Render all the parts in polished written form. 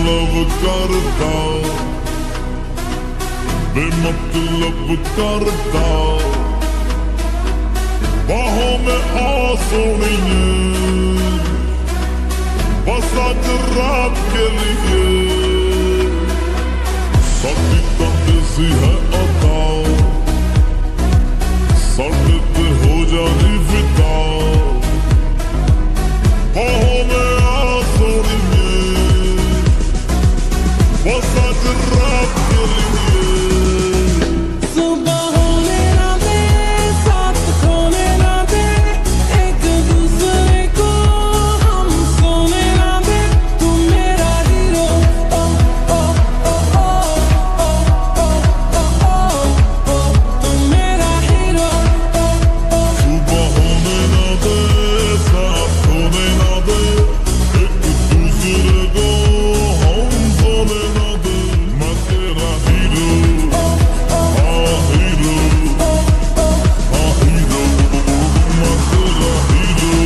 love करता बेमतलब करता बाहों में आ सोनिए बस आज रात के लिए साडी तंग सी है अता साडे ते हो जानी फिदा बाहों में आ सोनिए बस आज रात के लिए सुबह होने ना दे साथ खोने ना दे एक दूसरे को हम सोने ना दे तू मेरा हीरो ओ ओ ओ ओ ओ ओ ओ ओ तू मेरा हीरो ओ ओ सुबह होने ना दे साथ खोने ना दे एक दूसरे को हम सोने ना दे मैं तेरा हीरो हाँ हीरो हाँ हीरो मैं तेरा हीरो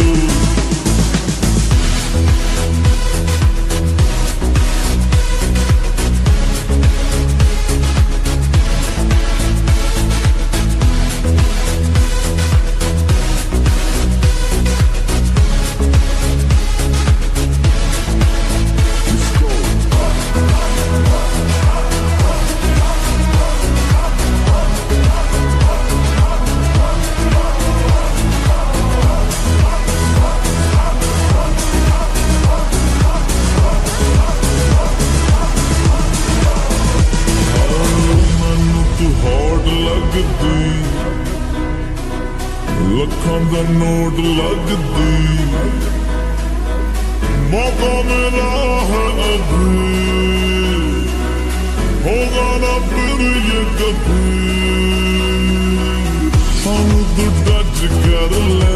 ਮੈਨੂੰ ਤੂੰ ਹੌਟ ਲੱਗਦੀ ਲੱਖਾਂ ਦਾ ਨੋਟ ਲੱਗਦੀ ਮੌਕਾ ਮੇਰਾ ਹੈ ਅਭੀ ਹੋਗਾ ਨਾ ਫਿਰ ਇਹ ਕभी ਸਾਨੂੰ ਤੂੰ ਟੱਚ ਕਰ ਲੈ